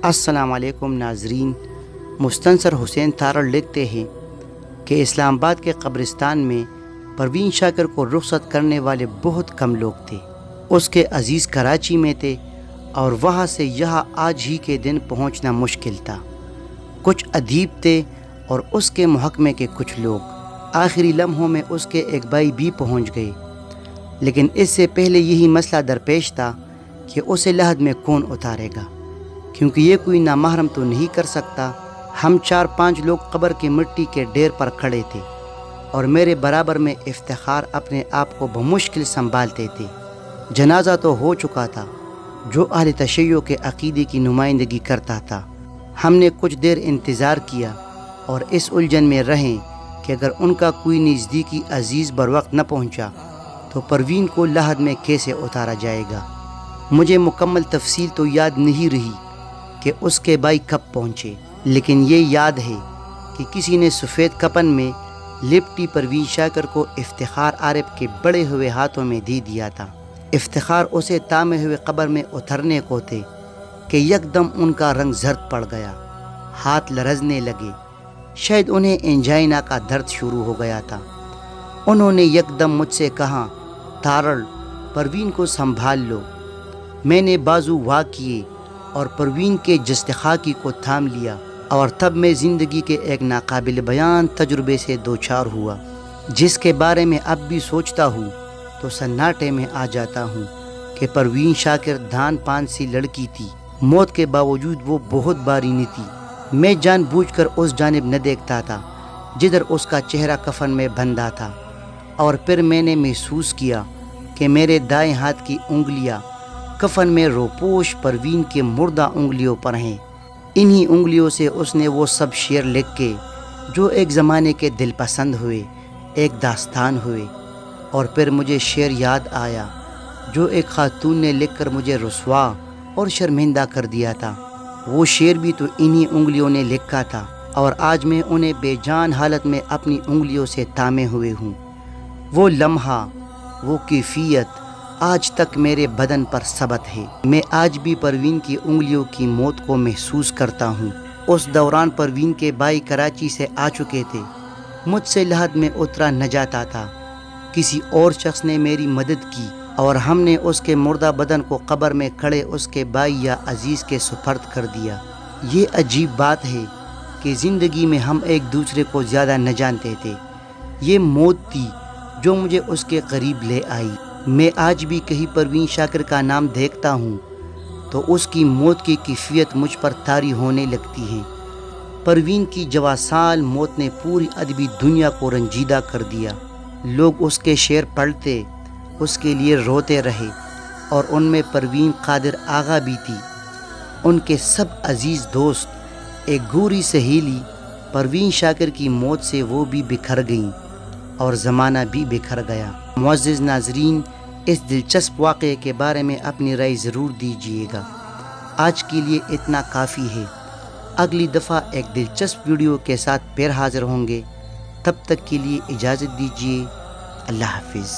السلام علیکم ناظرین، مستنصر حسین تارڑ لکھتے ہیں کہ اسلام آباد کے قبرستان میں پروین شاکر کو رخصت کرنے والے بہت کم لوگ تھے۔ اس کے عزیز کراچی میں تھے اور وہاں سے یہاں آج ہی کے دن پہنچنا مشکل تھا۔ کچھ ادیب تھے اور اس کے محکمے کے کچھ لوگ۔ آخری لمحوں میں اس کے ایک بھائی بھی پہنچ گئے، لیکن اس سے پہلے یہی مسئلہ درپیش تھا کہ اسے لحد میں کون اتارے گا، کیونکہ یہ کوئی نامحرم تو نہیں کر سکتا۔ ہم 4-5 لوگ قبر کی مٹی کے ڈھیر پر کھڑے تھے اور میرے برابر میں افتخار اپنے آپ کو بمشکل سنبھالتے تھے۔ جنازہ تو ہو چکا تھا جو اہل تشیع کے عقیدے کی نمائندگی کرتا تھا۔ ہم نے کچھ دیر انتظار کیا اور اس الجھن میں رہیں کہ اگر ان کا کوئی نزدیکی عزیز بروقت نہ پہنچا تو پروین کو لحد میں کیسے اتارا جائے گا۔ مجھے مکمل تفصیل تو یاد نہیں رہی کہ اس کے بھائی کب پہنچے، لیکن یہ یاد ہے کہ کسی نے سفید کفن میں لپٹی پروین شاکر کو افتخار عارف کے بڑے ہوئے ہاتھوں میں دے دیا تھا۔ افتخار اسے تامے ہوئے قبر میں اترنے کو تھے کہ یکدم ان کا رنگ زرد پڑ گیا، ہاتھ لرزنے لگے، شاید انہیں انجائنا کا درد شروع ہو گیا تھا۔ انہوں نے یکدم مجھ سے کہا، تارڑ، پروین کو سنبھال لو۔ میں نے بازو وا کیے اور پروین کے جست خاکی کو تھام لیا، اور تب میں زندگی کے ایک ناقابل بیان تجربے سے دوچار ہوا، جس کے بارے میں اب بھی سوچتا ہوں تو سناٹے میں آ جاتا ہوں کہ پروین شاکر دھان پان سی لڑکی تھی، موت کے باوجود وہ بہت بارینی تھی۔ میں جان بوجھ کر اس جانب نہ دیکھتا تھا جدھر اس کا چہرہ کفن میں بندھا تھا، اور پھر میں نے محسوس کیا کہ میرے دائیں ہاتھ کی انگلیاں کفن میں روپوش پروین کے مردہ انگلیوں پر ہیں۔ انہی انگلیوں سے اس نے وہ سب شعر لکھ کے جو ایک زمانے کے دل پسند ہوئے، ایک داستان ہوئے۔ اور پھر مجھے شعر یاد آیا جو ایک خاتون نے لکھ کر مجھے رسوا اور شرمندہ کر دیا تھا۔ وہ شعر بھی تو انہی انگلیوں نے لکھا تھا، اور آج میں انہیں بے جان حالت میں اپنی انگلیوں سے تامے ہوئے ہوں۔ وہ لمحہ، وہ کیفیت آج تک میرے بدن پر ثبت ہے۔ میں آج بھی پروین کی انگلیوں کی موت کو محسوس کرتا ہوں۔ اس دوران پروین کے بھائی کراچی سے آ چکے تھے، مجھ سے لحد میں اترا نہ جاتا تھا۔ کسی اور شخص نے میری مدد کی اور ہم نے اس کے مردہ بدن کو قبر میں کھڑے اس کے بھائی یا عزیز کے سپرد کر دیا۔ یہ عجیب بات ہے کہ زندگی میں ہم ایک دوسرے کو زیادہ نہ جانتے تھے۔ یہ موت تھی جو مجھے اس کے قریب لے آئی۔ میں آج بھی کہیں پروین شاکر کا نام دیکھتا ہوں تو اس کی موت کی کیفیت مجھ پر طاری ہونے لگتی ہے۔ پروین کی جواسال موت نے پوری ادبی دنیا کو رنجیدہ کر دیا۔ لوگ اس کے شعر پڑھتے، اس کے لیے روتے رہے، اور ان میں پروین قادر آغا بھی تھی۔ ان کے سب عزیز دوست، ایک گوری سہیلی پروین شاکر کی موت سے وہ بھی بکھر گئیں اور زمانہ بھی بکھر گیا۔ معزز ناظرین، اس دلچسپ واقعے کے بارے میں اپنی رائے ضرور دیجیے گا۔ آج کے لیے اتنا کافی ہے۔ اگلی دفعہ ایک دلچسپ ویڈیو کے ساتھ پھر حاضر ہوں گے۔ تب تک کے لیے اجازت دیجیے۔ اللہ حافظ۔